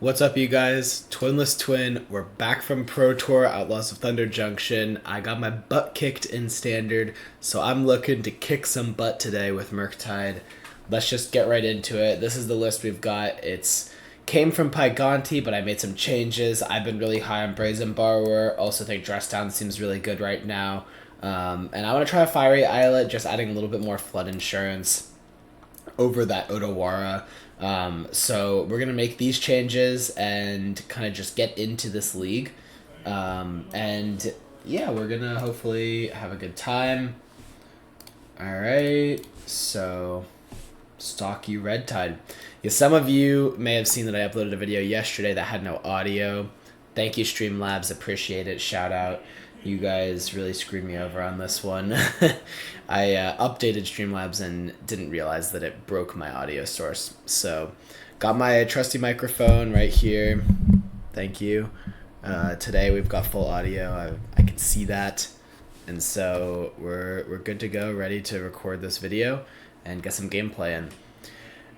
What's up, you guys? Twinlesstwin. We're back from Pro Tour Outlaws of Thunder Junction. I got my butt kicked in Standard, so I'm looking to kick some butt today with Murktide. Let's just get right into it. This is the list we've got. It's came from Pygonti, but I made some changes. I've been really high on Brazen Borrower. Also think Dress Down seems really good right now. And I want to try a Fiery Islet, just adding a little bit more flood insurance over that Odawara. So we're gonna make these changes and kind of just get into this league, and yeah, we're gonna hopefully have a good time. All right, so stocky red tide. Yeah, some of you may have seen that I uploaded a video yesterday that had no audio. Thank you, Streamlabs. Appreciate it. Shout out. You guys really screwed me over on this one. I updated Streamlabs and didn't realize that it broke my audio source. So, got my trusty microphone right here. Thank you. Today we've got full audio. I can see that, and so we're good to go, ready to record this video and get some gameplay in.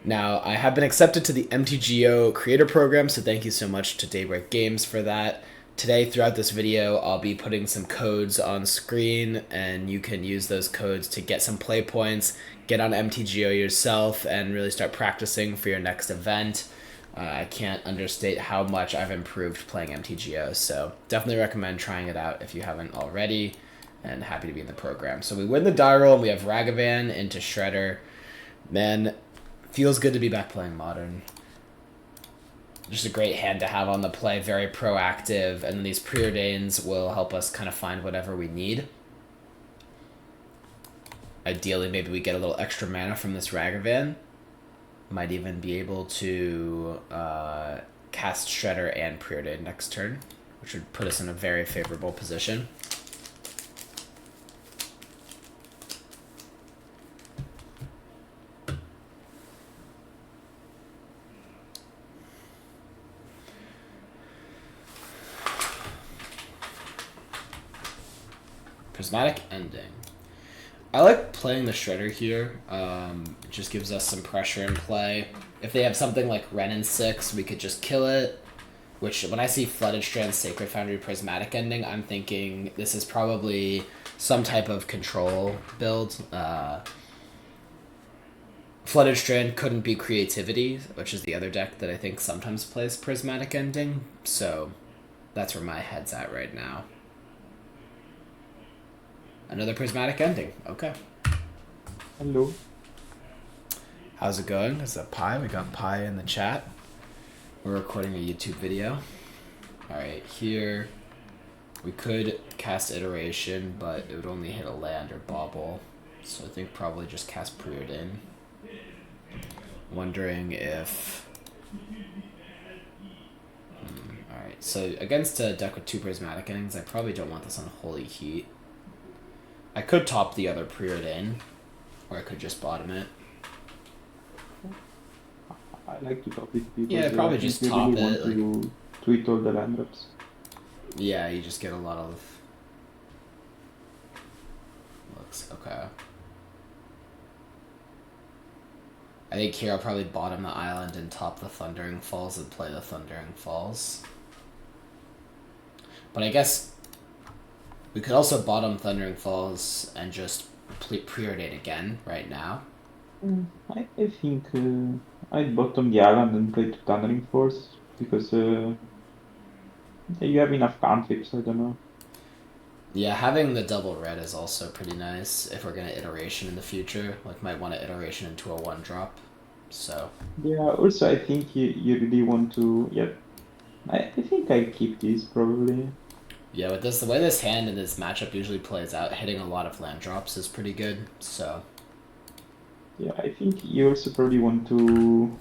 Now, I have been accepted to the MTGO creator program, so thank you so much to Daybreak Games for that. Today, throughout this video, I'll be putting some codes on screen, and you can use those codes to get some play points, get on MTGO yourself, and really start practicing for your next event. I can't understate how much I've improved playing MTGO, so definitely recommend trying it out if you haven't already, and happy to be in the program. So we win the die roll, and we have Ragavan into Shredder. Man, feels good to be back playing Modern. Just a great hand to have on the play, very proactive, and then these preordains will help us kind of find whatever we need. Ideally, maybe we get a little extra mana from this Ragavan. Might even be able to cast Shredder and preordain next turn, which would put us in a very favorable position. Prismatic Ending. I like playing the Shredder here. It just gives us some pressure in play. If they have something like Ren and 6, we could just kill it. Which, when I see Flooded Strand, Sacred Foundry, Prismatic Ending, I'm thinking this is probably some type of control build. Flooded Strand couldn't be Creativity, which is the other deck that I think sometimes plays Prismatic Ending. So that's where my head's at right now. Another Prismatic Ending. Okay. Hello. How's it going? Is that Pi? We got Pi in the chat. We're recording a YouTube video. Alright, here we could cast Iteration, but it would only hit a land or bauble. So I think probably just cast Preordain. Wondering if... Alright, so against a deck with 2 Prismatic Endings, I probably don't want this on Holy Heat. I could top the other Preordain, or I could just bottom it. I like to top it because Yeah, probably just top really it. Want to tweet all the land drops. Yeah, you just get a lot of looks. Okay. I think here I'll probably bottom the island and top the Thundering Falls and play the Thundering Falls. But I guess we could also bottom Thundering Falls and just preordain again right now. I think I'd bottom the island and play to Thundering Force because you have enough cantrips, I don't know. Yeah, having the double red is also pretty nice if we're going to iteration in the future. Like, might want to iteration into a 1-drop, so... Yeah, also I think you really want to... Yeah, I think I keep these probably. Yeah, with this, the way this hand and this matchup usually plays out, hitting a lot of land drops is pretty good, so... Yeah, I think you also probably want to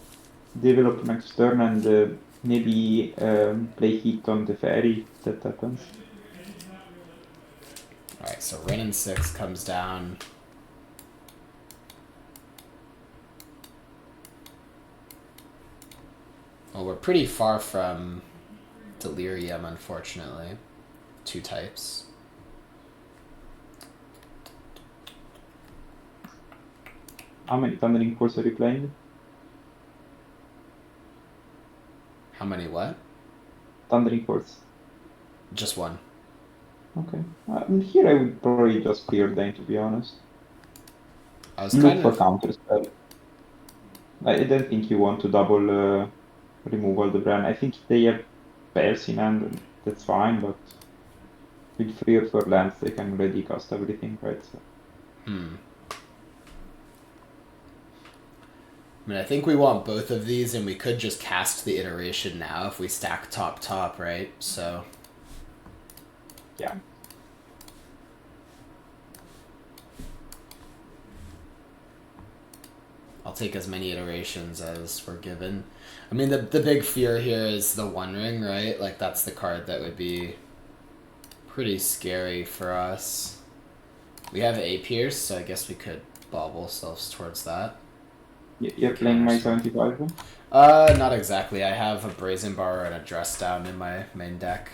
develop next turn and maybe play hit on the fairy if that happens. Alright, so Ren and 6 comes down. Well, we're pretty far from Delirium, unfortunately. 2 types. How many Thundering Force are you playing? How How many what? Thundering Horse. Just one. Okay. Here I would probably just clear them, to be honest. I was Look kind for of... counterspell. I don't think you want to double remove all the brand. I think they have spells in hand, and that's fine, but with 3 or 4 lands, they can already cast everything, right? So, Hmm. I mean, I think we want both of these, and we could just cast the iteration now if we stack top, right? So... yeah. I'll take as many iterations as we're given. I mean, the big fear here is the One Ring, right? Like, that's the card that would be pretty scary for us. We have A Pierce, so I guess we could bobble ourselves towards that. You're playing my 75 then? Not exactly. I have a Brazen Bar and a Dress Down in my main deck.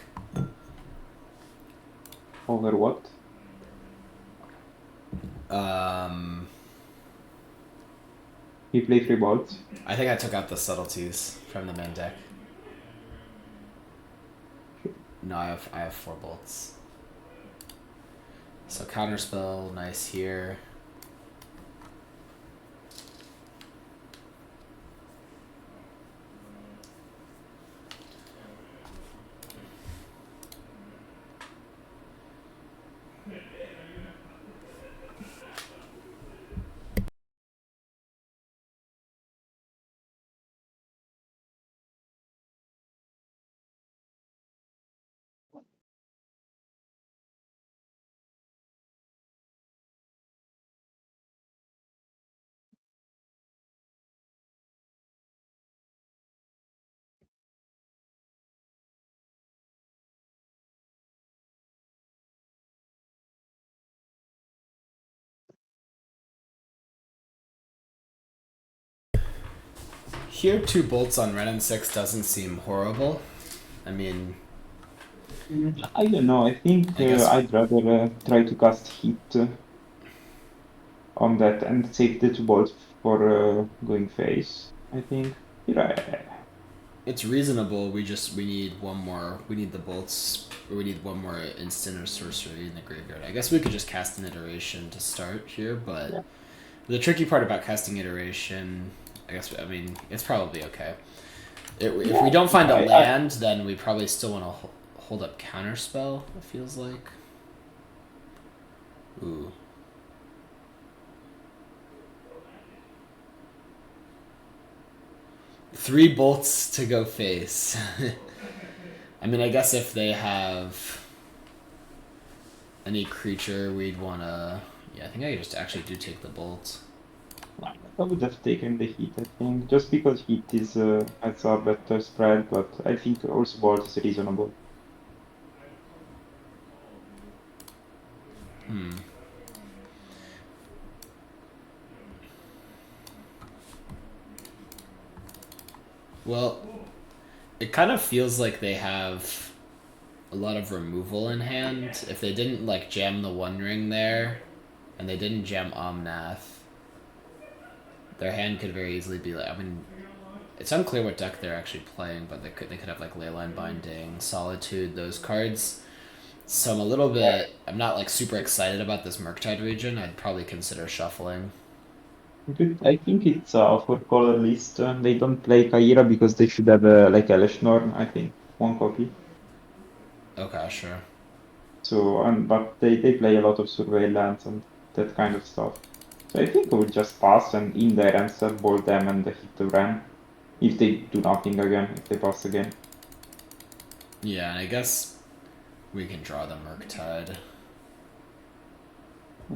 Over what? Um, You play 3 bolts? I think I took out the Subtleties from the main deck. No, I have 4 bolts. So counterspell, nice here. Here, 2 bolts on Ren and 6 doesn't seem horrible. I mean, I don't know. I think I guess... I'd rather try to cast Heat on that and save the 2 bolts for going face. I think. It's reasonable. We need one more. We need the bolts, or we need one more instant or sorcery in the graveyard. I guess we could just cast an iteration to start here, but Yeah. the tricky part about casting iteration, I mean, it's probably okay. If we don't find a land, then we probably still want to hold up counterspell. It feels like. Ooh. Three bolts to go face. I mean, I guess if they have any creature, we'd want to... Yeah, I think I just actually do take the bolt. I would have taken the Heat, I think, just because Heat is has a better spread, but I think also Bolt is reasonable. Well, it kind of feels like they have a lot of removal in hand. If they didn't, like, jam the One Ring there, and they didn't jam Omnath, their hand could very easily be like... I mean, it's unclear what deck they're actually playing, but they could have, like, Leyline Binding, Solitude, those cards. So I'm not, like, super excited about this Murktide region. I'd probably consider shuffling. I think it's a 4 color list. They don't play Kaira because they should have like Eleshnorn, I think, 1 copy. Okay, sure. So, but they play a lot of surveillance and that kind of stuff. So I think I would just pass and in there and ball them and hit the Ren. If they do nothing again, if they pass again. Yeah, and I guess we can draw the Murktide.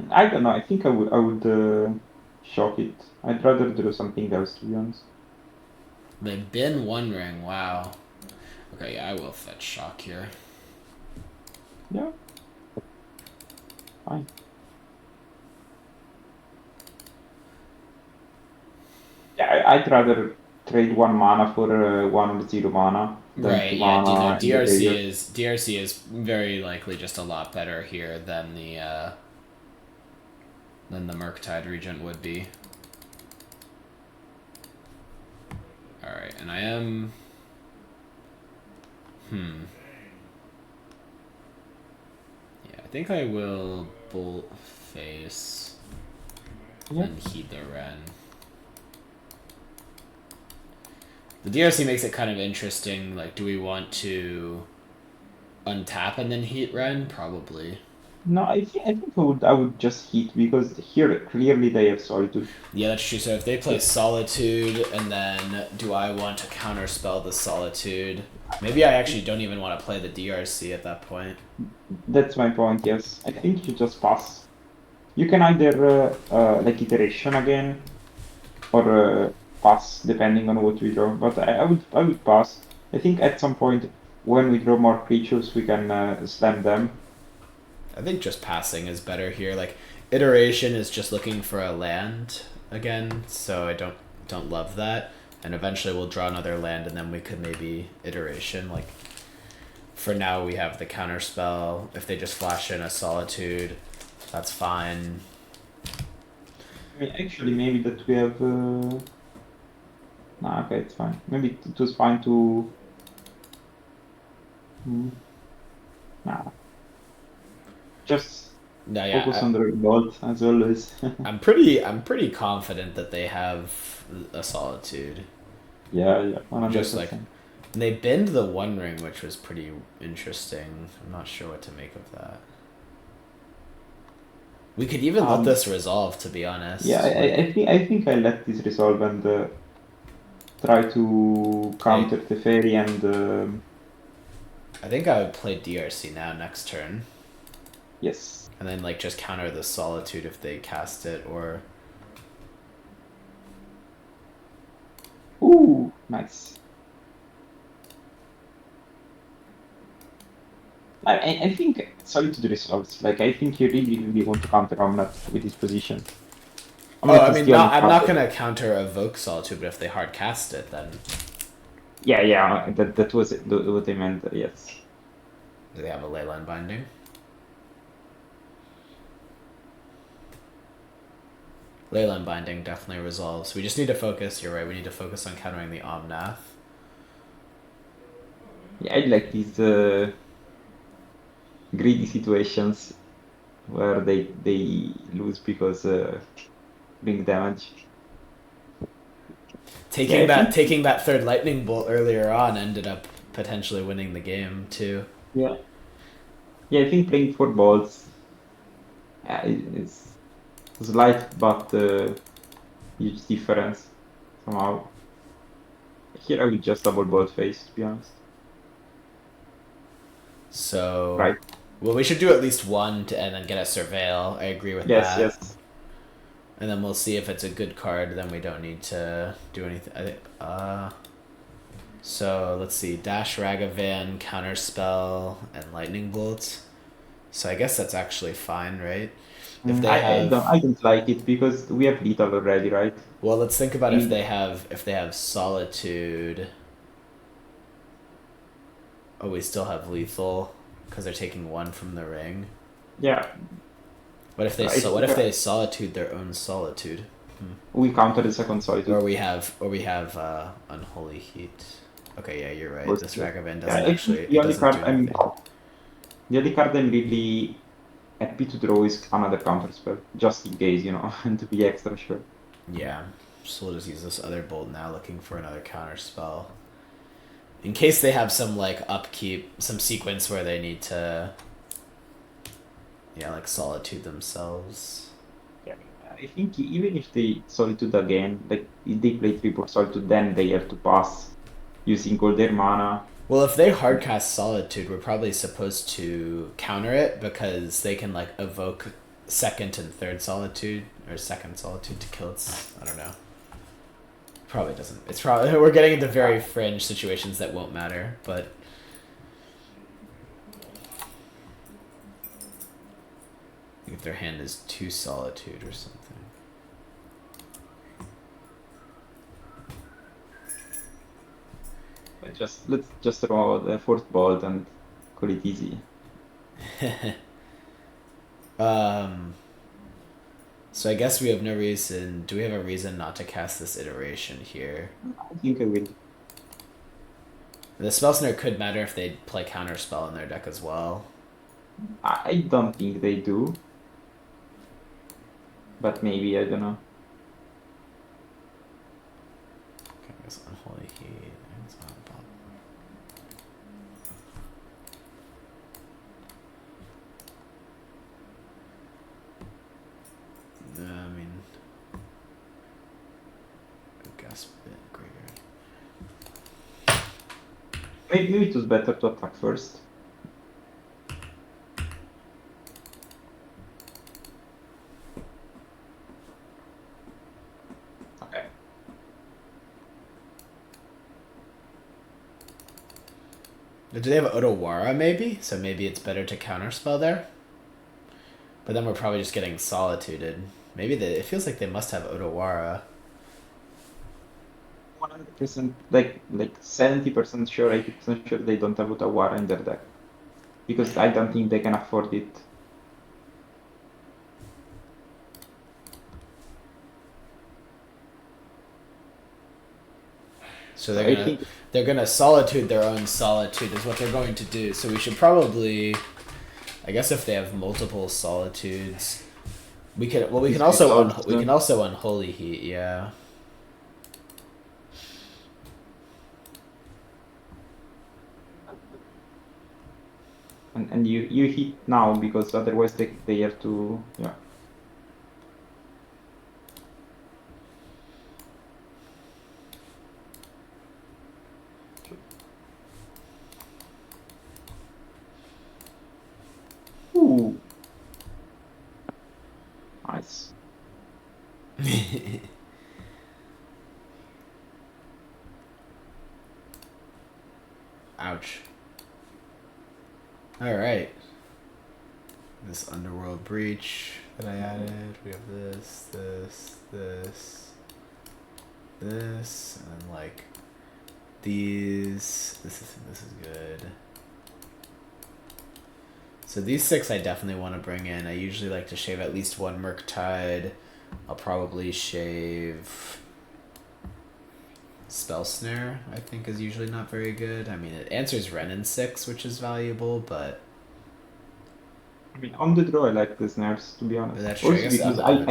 I don't know. I think I would shock it. I'd rather do something else, to be honest. They've been One Ring, wow. Okay, yeah, I will fetch Shock here. Yeah. Fine. Yeah, I'd rather trade 1 mana for 1 or 0 mana than Right, 2 yeah, mana in the graveyard. DRC is very likely just a lot better here than the Murktide Regent would be. Alright, and I am Yeah, I think I will bolt face Yeah. and heat the Ren. The DRC makes it kind of interesting. Like, do we want to untap and then heat Ren? Probably. No, I think I would just hit because here clearly they have Solitude. Yeah, that's true. So if they play Solitude, and then do I want to counterspell the Solitude? Maybe I actually don't even want to play the DRC at that point. That's my point, yes. I think you just pass. You can either like iteration again or pass depending on what we draw. But I would pass. I think at some point when we draw more creatures we can slam them. I think just passing is better here. Like, iteration is just looking for a land again, so I don't love that. And eventually we'll draw another land, and then we could maybe iteration. Like, for now we have the counter spell. If they just flash in a Solitude, that's fine. I mean, actually, maybe that we have. Nah, okay, it's fine. Maybe it was fine to. Nah, just No, yeah, focus on the revolt as always. I'm pretty confident that they have a Solitude. Yeah, 100%. Just like, and they binned the One Ring, which was pretty interesting. I'm not sure what to make of that. We could even let this resolve, to be honest. Yeah, I think I let this resolve and try to counter the fairy and. I think I would play DRC now next turn. Yes. And then like just counter the Solitude if they cast it, or Ooh, nice. I think Solitude resolves. Like I think you really want to counter Omnath with his position. I mean, I'm not gonna counter Evoke Solitude, but if they hard cast it, then Yeah. That was what I meant. Yes. do they have a Leyline Binding? Leyline Binding definitely resolves. We just need to focus. You're right. We need to focus on countering the Omnath. Yeah, I like these greedy situations where they lose because bring damage. Taking that third lightning bolt earlier on ended up potentially winning the game too. Yeah. Yeah, I think playing 4 balls is slight but huge difference somehow. Here I will just double bolt face, to be honest. So, Right. Well, we should do at least one and then get a Surveil. I agree with that. Yes. And then we'll see if it's a good card. Then we don't need to do anything. So let's see. Dash Ragavan, Counterspell, and Lightning Bolt. So I guess that's actually fine, right? If they I don't like it because we have lethal already, right? Well, let's think about if they have Solitude. Oh, we still have lethal because they're taking one from the ring. Yeah. What if they Solitude their own Solitude? We counter the second Solitude. Or we have Unholy Heat. Okay, yeah, you're right. This Ragavan doesn't actually. The only card I'm really happy to draw is another counterspell, just in case, and to be extra sure. Yeah, so we'll just use this other bolt now, looking for another counterspell. In case they have some like upkeep, some sequence where they need to, like Solitude themselves. Yeah, I think even if they Solitude again, like if they play triple Solitude, then they have to pass using all their mana. Well, if they hardcast Solitude, we're probably supposed to counter it because they can like evoke second and third Solitude or second Solitude to kill its. I don't know. Probably doesn't. It's probably we're getting into very fringe situations that won't matter, but if their hand is 2 Solitude or something. Let's just draw the 4th bolt and call it easy. So I guess we have no reason. Do we have a reason not to cast this iteration here? I think I will. The spell snare could matter if they play counterspell in their deck as well. I don't think they do, but maybe, I don't know. Okay, I guess Unholy Heat. It's not a problem. I mean, I guess graveyard. Maybe it was better to attack first. Okay. Do they have Otawara maybe? So maybe it's better to counterspell there? But then we're probably just getting solituded. Maybe it feels like they must have Otawara. 100%, like 70% sure, 80% sure they don't have Utawara in their deck. Because I don't think they can afford it. So I think they're gonna solitude their own solitude is what they're going to do. So we should probably, I guess if they have multiple solitudes, we can also unholy heat, yeah. and you hit now because otherwise they have to, yeah. Ooh. Nice. Ouch. Alright. This Underworld Breach that I added. We have this, and then like these. This is good. So these 6 I definitely want to bring in. I usually like to shave at least one Murktide. I'll probably shave Spell Snare, I think is usually not very good. I mean, it answers Ren in 6, which is valuable, but... I mean, on the draw I like the snares, to be honest. That's true. Also because I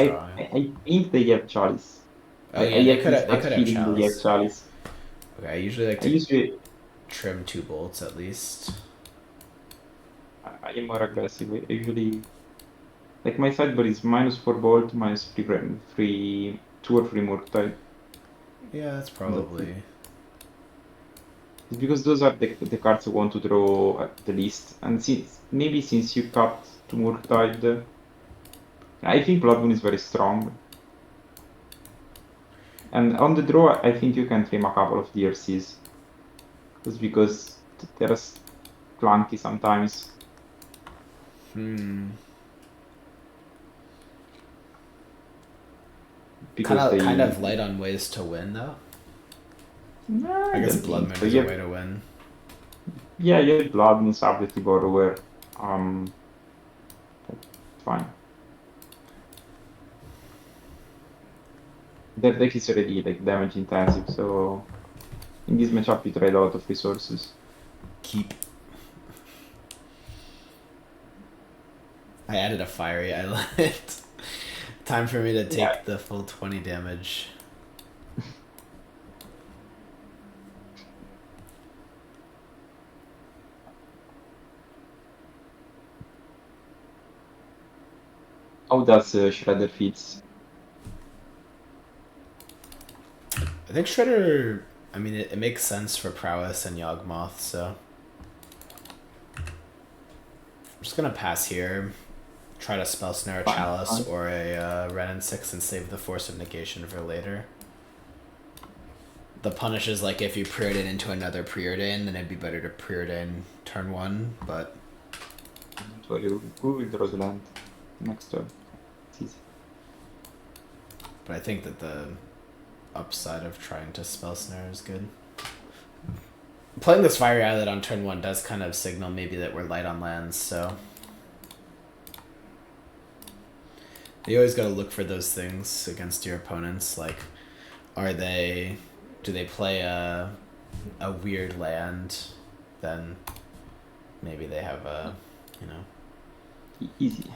think they have Chalice. Oh yeah, they could have feeling Chalice. they have Chalice. Okay, I usually like to trim 2 bolts at least. I am more aggressive. I usually, like my sideboard is -4 bolt, -3, 2 or 3 Murktide. Yeah, that's probably... It's because those are the cards I want to draw at the least. And since you cut to Murktide, I think Blood Moon is very strong. And on the draw, I think you can trim a couple of DRCs. Just because they're clunky sometimes. Kind of light on ways to win, though. Nah, I guess Blood Moon is a way to win. Yeah, you have Blood Moon, Subjective Borrower. Fine. Their deck is already like damage intensive, so in this matchup you trade a lot of resources. Keep. I added a Fiery Islet. Time for me to take the full 20 damage. How does Shredder fits? I think Shredder, I mean, it makes sense for Prowess and Yawgmoth, so... I'm just gonna pass here. Try to Spell Snare a Chalice or a Ren and 6 and save the Force of Negation for later. The punish is like if you Preordain into another Preordain, then it'd be better to Preordain turn 1, but... So you will draw the land next turn. It's easy. But I think that the upside of trying to Spell Snare is good. Playing this Fiery Islet on turn 1 does kind of signal maybe that we're light on lands, so... You always gotta look for those things against your opponents, like, do they play a a weird land, then maybe they have a, you know. Easy.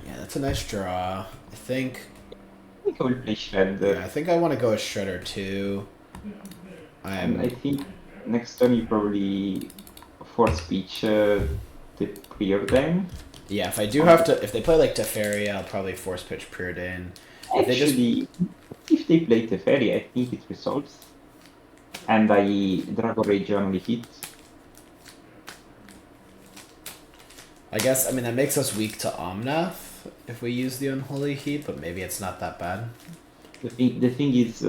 Yeah, that's a nice draw. I think. I think I will play Shredder. Yeah, I think I want to go with Shredder too. And I think next turn you probably force speech the Preordain. Yeah, if I do have to, if they play like Teferi, I'll probably force pitch Preordain. Actually, if they play Teferi, I think it resolves. And I Dragon Rage only hit. I guess, I mean, that makes us weak to Omnath if we use the Unholy Heat, but maybe it's not that bad. The thing is,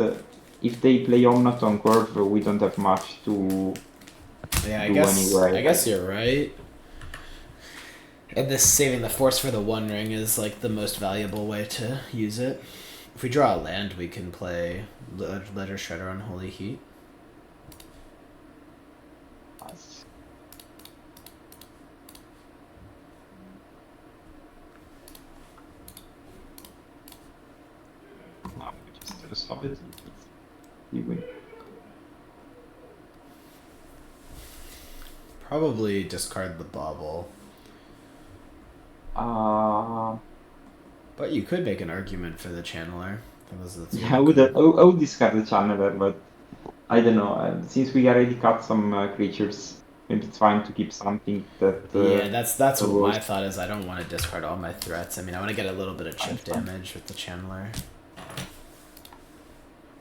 if they play Omnath on curve, we don't have much to do anyway. I guess you're right. And this saving the force for the One Ring is like the most valuable way to use it. If we draw a land, we can play Ledger Shredder on Holy Heat. Nice. Now we just resolve it. You win. Probably discard the bauble. But you could make an argument for the Channeler. Yeah, I would discard the Channeler, but I don't know. Since we already cut some creatures, maybe it's fine to keep something that. Yeah, that's what my thought is. I don't want to discard all my threats. I mean, I want to get a little bit of chip damage with the Channeler.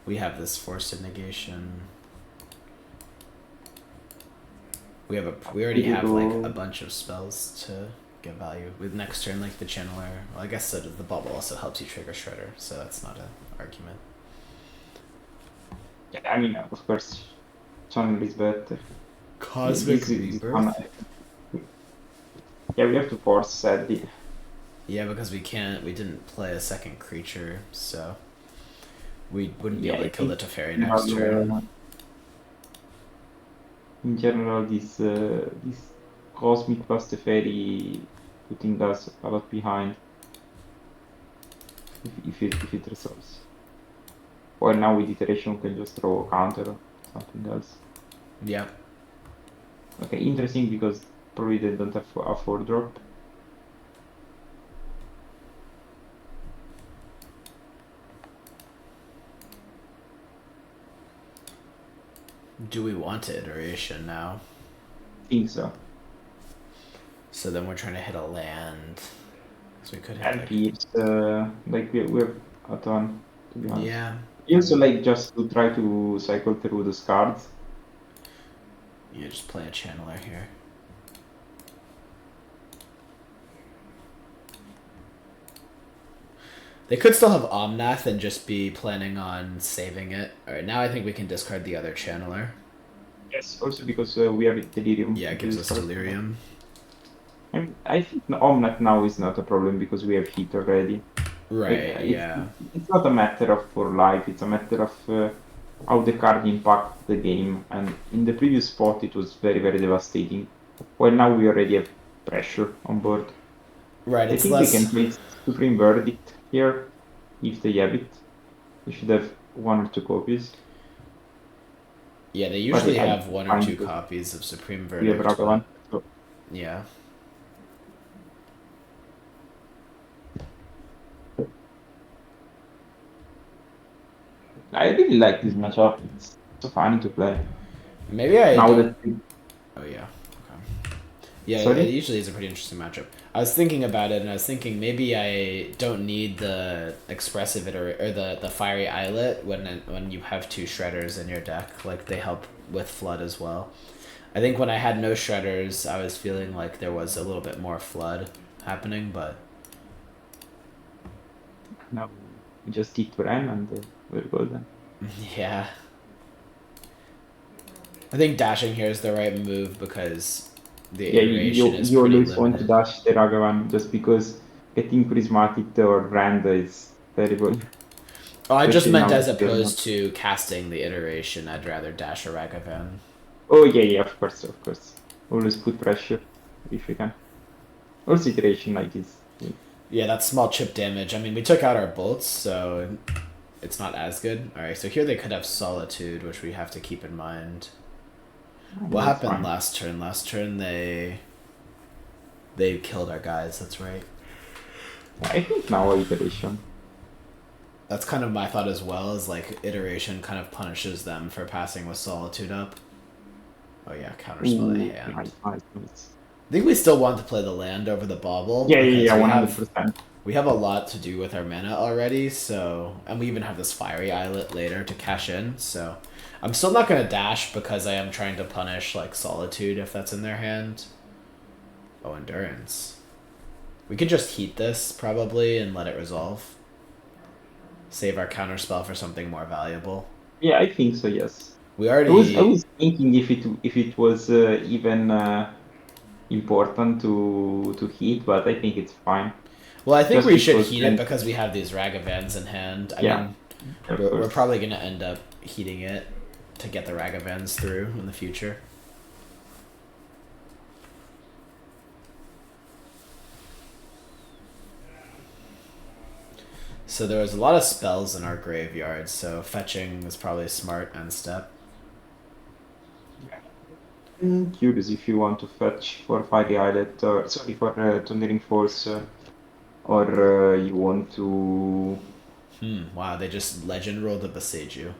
We have this forced negation. We already have like a bunch of spells to get value with next turn, like the Channeler. Well, I guess so the bubble also helps you trigger Shredder, so that's not an argument. Yeah, I mean, of course, Channeler is better. Cosmic Rebirth. Yeah, we have to force sadly. Yeah, because we didn't play a second creature, so we wouldn't be able to kill the Teferi next turn. In general, this Cosmic plus Teferi putting us a lot behind if it resolves. Or now with iteration we can just throw a counter or something else. Yeah. Okay, interesting because probably they don't have a 4-drop. Do we want to iteration now? I think so. So then we're trying to hit a land. So we could hit and keeps like we're a ton, to be honest. Yeah. We also like just to try to cycle through the cards. Yeah, just play a channeler here. They could still have Omnath and just be planning on saving it. Alright, now I think we can discard the other channeler. Yes, also because we have Delirium. Yeah, it gives us Delirium. I mean, I think Omnath now is not a problem because we have hit already. Right, like, yeah. It's not a matter of for life, it's a matter of how the card impacts the game. And in the previous spot it was very, very devastating. Well, now we already have pressure on board. Right, I think they can play Supreme Verdict here, if they have it. They should have 1 or 2 copies. Yeah, they usually have 1 or 2 copies of Supreme Verdict. We have another one. So. Yeah. I really like this matchup. It's so funny to play. Maybe I now don't... Oh yeah. Okay. Yeah, Sorry? it usually is a pretty interesting matchup. I was thinking about it, and I was thinking maybe I don't need the expressive or the fiery eyelet when you have 2 shredders in your deck. Like they help with flood as well. I think when I had no shredders, I was feeling like there was a little bit more flood happening, but no, we just keep Bran and we're good then. Yeah. I think dashing here is the right move because the iteration is you pretty always limited. want to dash the Ragavan just because getting Prismatic or Brand is terrible. Oh, I just meant as opposed to casting the iteration, I'd rather dash a Ragavan. Oh yeah, of course. Always put pressure if you can. Also iteration like this. Yeah, that's small chip damage. I mean, we took out our bolts, so It's not as good. All right, so here they could have Solitude, which we have to keep in mind. What That's happened fine. last turn? Last turn they killed our guys. That's right. I think now iteration. That's kind of my thought as well. Is like iteration kind of punishes them for passing with Solitude up. Oh yeah, counterspell the Ooh, hand. nice, nice, nice. I think we still want to play the land over the bauble. Yeah, Because yeah, yeah, 100%. we have a lot to do with our mana already, so and we even have this fiery islet later to cash in, so I'm still not gonna dash because I am trying to punish like Solitude if that's in their hand. Oh, Endurance. We could just heat this probably and let it resolve. Save our counterspell for something more valuable. Yeah, I think so, yes. We I was already thinking if it was even important to heat, but I think it's fine. well, I think Just we should because heat it then, because we have these Ragavans in hand. I yeah, mean, of we're course. probably gonna end up heating it to get the Ragavans through in the future. So there was a lot of spells in our graveyard, so fetching was probably a smart end step. Curious if you want to fetch for Fiery Islet, or sorry, for Thundering Force, or you want to. Wow, they just legend rolled a Boseiju.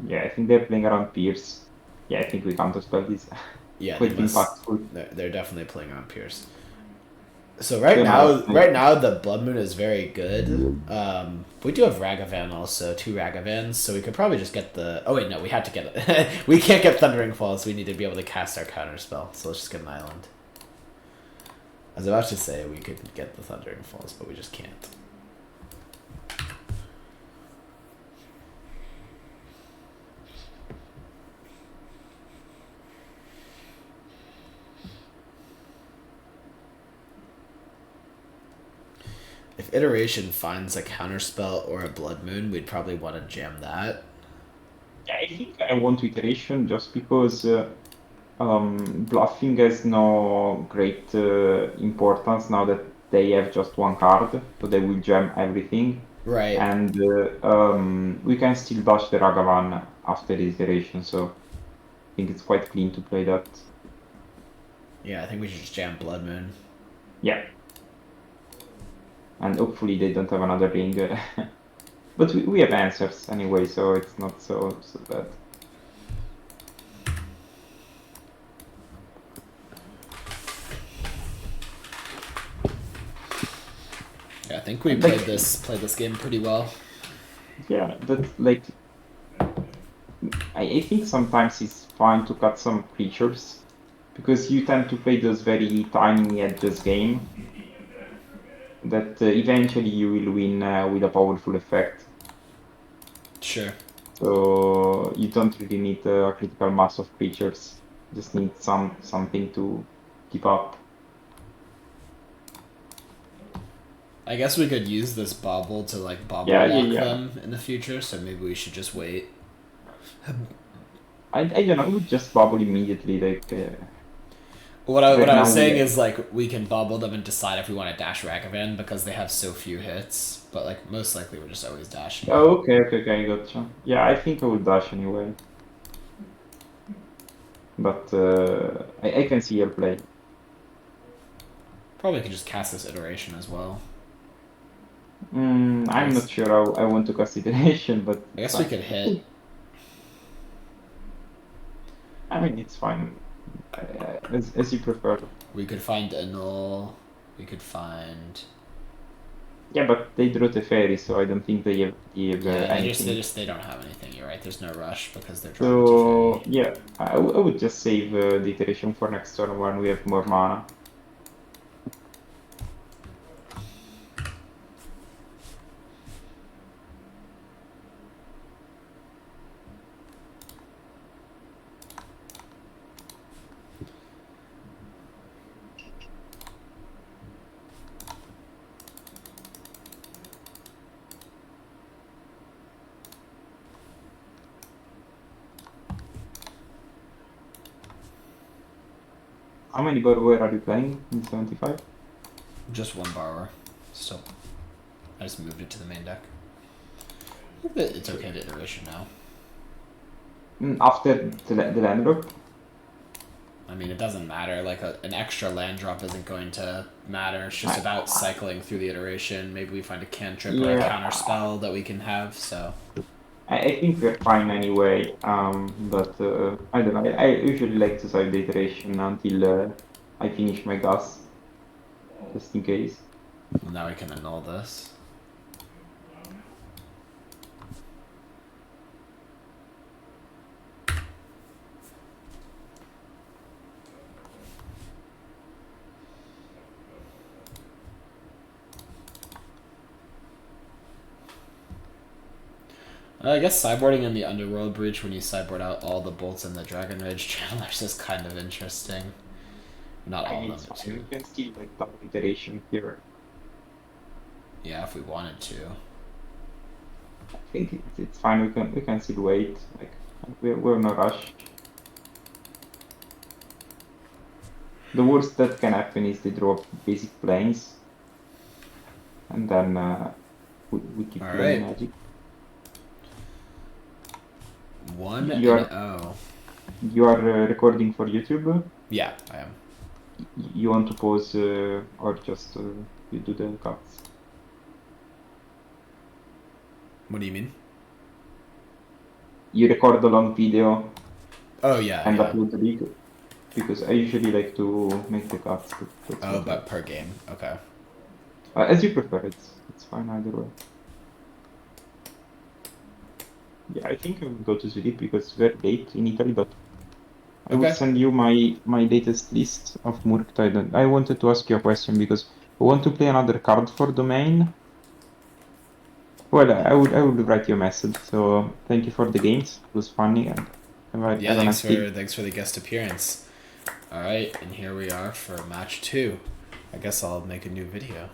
Yeah, I think they're playing around Pierce. Yeah, I think we counterspell this. Yeah, they Quite must. impactful. They're definitely playing on Pierce. So Then I right now the Blood Moon is very good. We do have Ragavan also, 2 Ragavans, so we could probably just get the. Oh wait, no, we have to get it. We can't get Thundering Falls. We need to be able to cast our counter spell. So let's just get an island. I was about to say we could get the Thundering Falls, but we just can't. If Iteration finds a counterspell or a Blood Moon, we'd probably want to jam that. Yeah, I think I want iteration just because bluffing has no great importance now that they have just one card, so they will jam everything. Right. And we can still dash the Ragavan after the iteration, so I think it's quite clean to play that. Yeah, I think we should just jam Blood Moon. Yeah. And hopefully they don't have another ring. But we have answers anyway, so it's not so bad. Yeah, I think we played this game pretty well. Yeah, that's like I think sometimes it's fine to cut some creatures because you tend to play those very tiny edges game that eventually you will win with a powerful effect. Sure. So you don't really need a critical mass of creatures. Just need something to keep up. I guess we could use this bobble to like bobble Yeah, lock yeah. them in the future, so maybe we should just wait. I don't know. I would just bubble immediately. Like What I right was now saying is like we can bobble them and decide if we want to dash Ragavan because they have so few hits, but like most likely we're just always dashing. Oh, okay, I gotcha. Yeah, I think I would dash anyway. But I can see your play. Probably could just cast this iteration as well. I'm not sure how I want to cast iteration, but I guess we could hit. I mean, it's fine. As you prefer. We could find a null. We could find. Yeah, but they draw the fairy, so I don't think they have Yeah, anything. they don't have anything. You're right. There's no rush because they're So drawing to yeah, I would just save the iteration for next turn when we have more mana. How many borrower are you playing in 75? Just one borrower. Still. I just moved it to the main deck. It's okay to iteration now. After the land drop? I mean, it doesn't matter. Like, an extra land drop isn't going to matter. It's just about cycling through the iteration. Maybe we find a cantrip or a counter spell that we can have, so... I think we're fine anyway, but I don't know. I usually like to save the iteration until I finish my gas, just in case. Well, now we can annul this. I guess sideboarding in the Underworld Breach when you sideboard out all the bolts in the Dragon Rage channelers is kind of interesting. Not all of them, too. You can still like double iteration here. Yeah, if we wanted to. I think it's fine. We can still wait. Like we're in a rush. The worst that can happen is they drop basic planes, and then we keep playing Magic. One and oh. You are recording for YouTube? Yeah, I am. You want to pause or just you do the cuts? What do you mean? You record a long video. Oh yeah. And upload the video, because I usually like to make the cuts. But per game. Okay. As you prefer. It's fine either way. Yeah, I think I will go to sleep because it's very late in Italy, but I will send you my latest list of Murktide. And I wanted to ask you a question because I want to play another card for domain. Well, I would write you a message. So thank you for the games. It was funny and thanks for the guest appearance. All right, and here we are for match 2. I guess I'll make a new video.